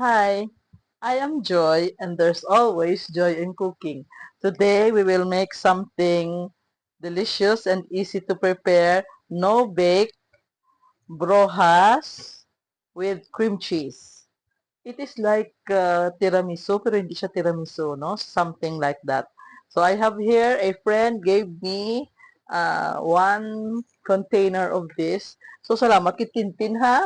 Hi, I am Joy, and there's always joy in cooking. Today we will make something delicious and easy to prepare. No bake brojas with cream cheese. It is like tiramisu, pero hindi siya tiramisu, no? Something like that. So I have here a friend gave me one container of this. So salamat kay Tintin ha.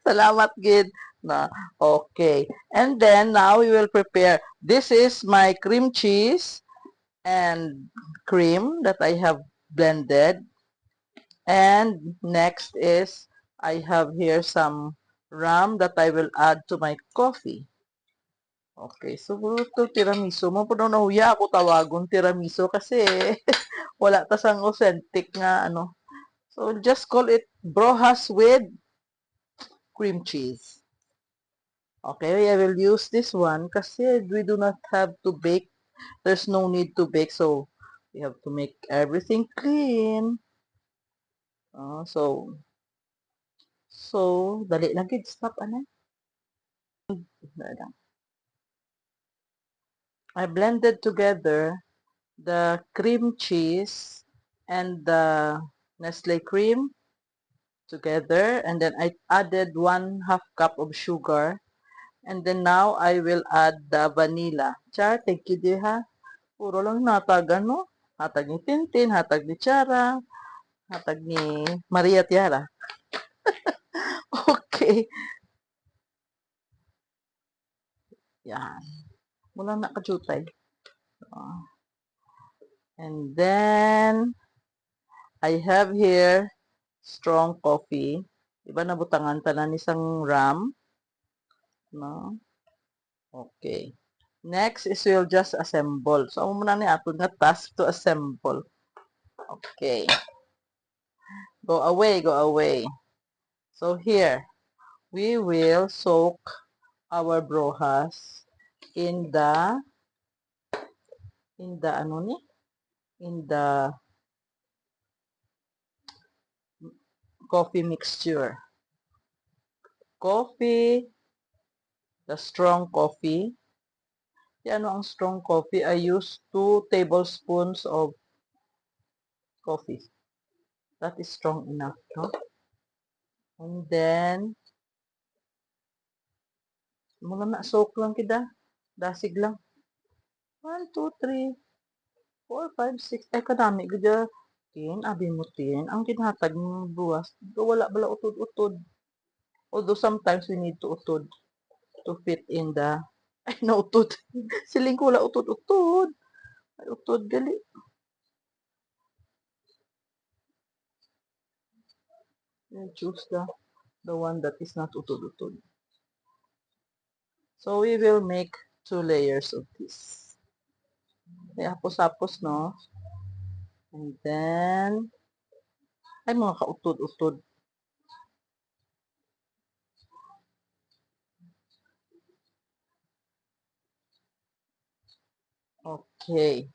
Salamat, Gid. Na, okay. And then, now we will prepare. This is my cream cheese and cream that I have blended. And next is, I have here some rum that I will add to my coffee. Okay, so ito tiramisu. Mo po na huya ako tawagon tiramisu kasi wala ta sang authentic nga ano. So just call it brojas with cream cheese. Okay, I will use this one kasi we do not have to bake. There's no need to bake, so we have to make everything clean. So, dali lang gid. Stop, ano? I blended together the cream cheese and the Nestle cream together, and then I added 1/2 cup of sugar, and then now I will add the vanilla. Char, thank you, dear. Puro lang natagan, no? Hatag ni Tintin, hatag ni Chara, hatag ni Maria Tiara. Okay. Yan. Mula na kajutay. And then, I have here strong coffee. Diba nabutangan tanan isang ram? No? Okay. Next is we'll just assemble. So, amo muna ni ato nga task to assemble. Okay. Go away, go away. So, here, we will soak our brojas in the ano ni? In the coffee mixture. Coffee, the strong coffee. Ano ang strong coffee? I use 2 tablespoons of coffee. That is strong enough, no? And then, mula na soak lang kita. Dasig lang. 1, 2, 3, 4, 5, 6. Ay, kadami. Gada. Tin, abi mo tin. Ang tinhatag ng buwas. Wala bala utod-utod. Although sometimes we need to utod to fit in the ay, nautod. Siling ko wala utod-utod. Ay, utod gali. You choose the one that is not utod-utod. So, we will make 2 layers of this. May hapos-hapos, no? And then, ay, mga kautod-utod. Okay.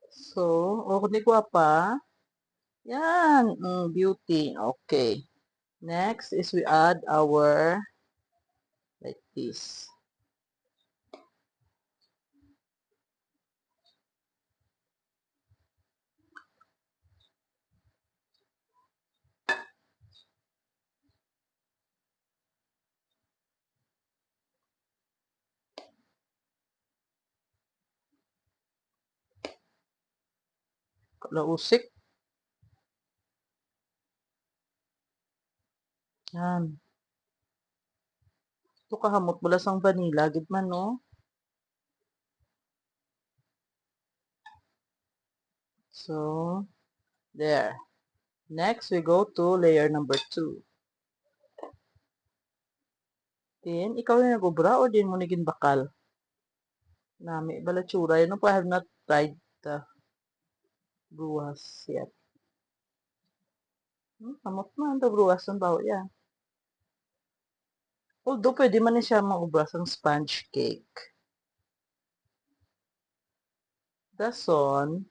So, di ko pa. Yan. Beauty. Okay. Next is we add our, like this. Kalausik. Yan. Ito kahamot bulas ang vanilla. Gid man, no? So, there. Next, we go to layer number 2. Then, ikaw yung nagubra o din mo naging bakal? Nami, balatsura. Yun po, I have not tried the bruwas yet. Kamot man, the bruwas ang bawo yan. Although, pwede man siya maubras ang sponge cake. Dason,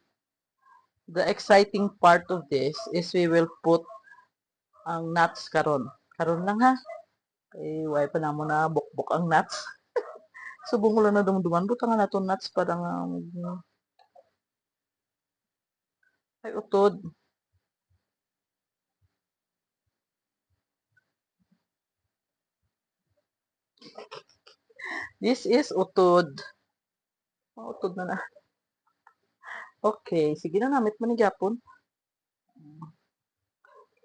the exciting part of this is we will put ang nuts karon. Karon lang ha. Eh, way pa na mo na bukbok ang nuts. Subong ko lang na dumduman. Buta nga na to nuts parang ay utod. This is utod. Oh, utod na na. Okay, sige na namit man ni Japon.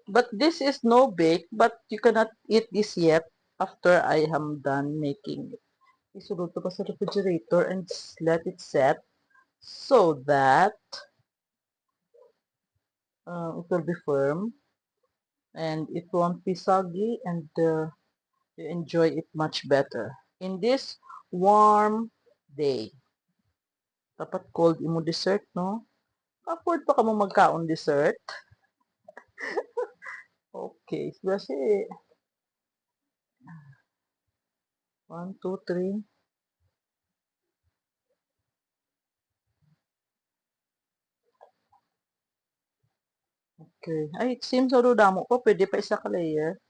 But this is no bake, but you cannot eat this yet after I am done making it. Isulod ko pa sa refrigerator and let it set so that it will be firm and it won't be soggy and you enjoy it much better. In this warm day, dapat cold imo dessert, no? Afford pa ka mo magkaon dessert? Okay, kasi 1, 2, 3. Okay. Ay, it seems sa damo ko, pwede pa isa ka layer.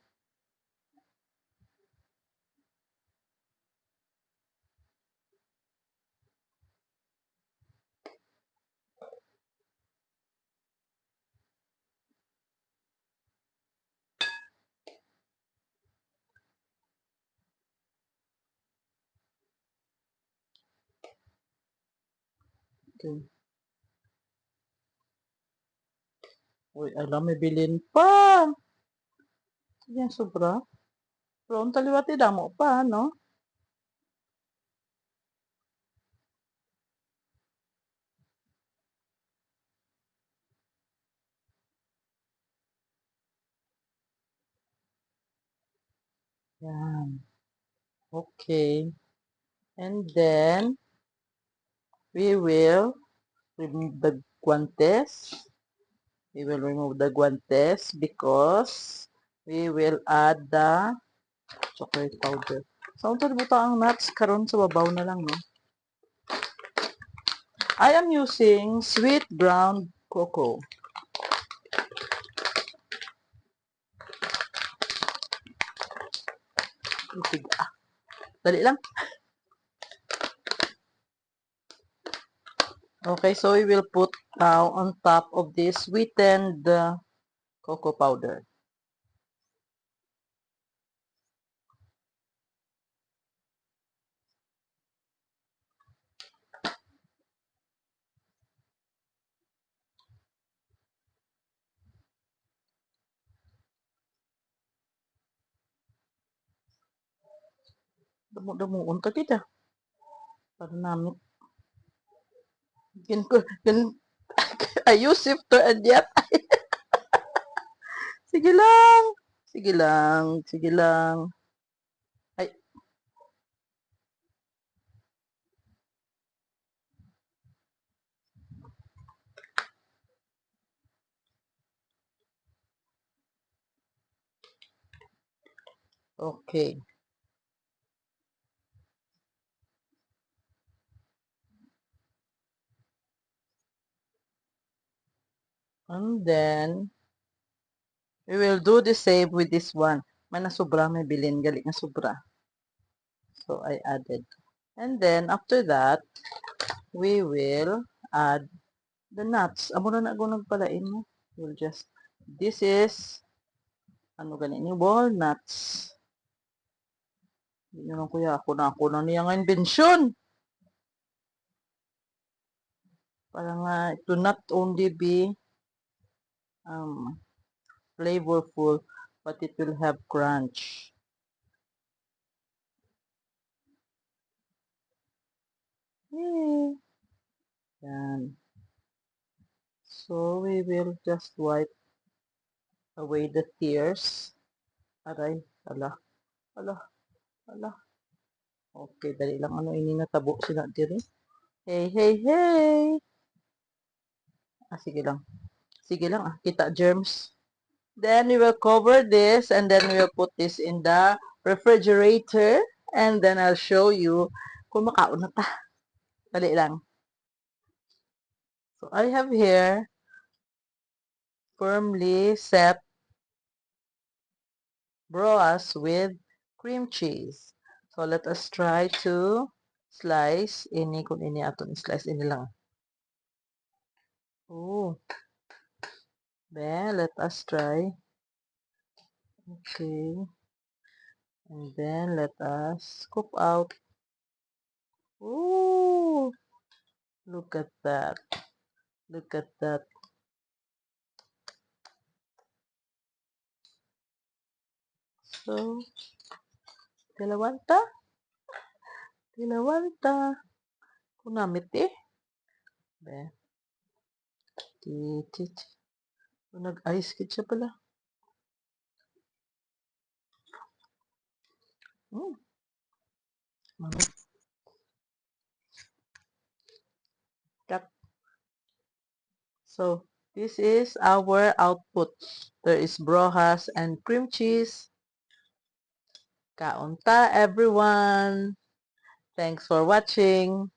Okay. Uy, alam, may bilin pa. Yan, sobra. Pero ang taliwati damo pa, no? Yan. Okay. And then, we will remove the guantes. We will remove the guantes because we will add the chocolate powder. So, ito buta ang nuts karon sa babaw na lang, no? I am using sweet brown cocoa. Dali lang. Okay, so we will put now on top of this sweetened cocoa powder. Damo-damuon ka kita. Para namin. I use sifter and yet. Sige lang. Sige lang. Sige lang. Ay, okay. And then, we will do the same with this one. May nasobra, may bilin. Gali nga sobra. So, I added. And then, after that, we will add the nuts. Amo na ako nagpalain mo. We'll just, this is, ano ganun, walnuts. Hindi nyo lang kuya, ako na niya nga inbensyon. Para nga, to not only be flavorful, but it will have crunch. Yay! Yan. So, we will just wipe away the tears. Aray, ala, ala, ala. Okay, dali lang ano ini natabo sila diri. Hey, hey, hey! Sige lang. Sige lang, kita germs. Then we will cover this and then we will put this in the refrigerator and then I'll show you kung makaon na ta. Dali lang. So I have here firmly set broas with cream cheese. So let us try to slice ini kung ini aton slice ini lang. Oh, then let us try. Okay, and then let us scoop out. Oh, look at that. Look at that. So, tilawanta. Tilawanta. Kunamit eh. Be. Titit. Nag-ice kit siya pala. Mm. Manok. Cut. So, this is our output. There is brojas and cream cheese. Kaunta, everyone. Thanks for watching.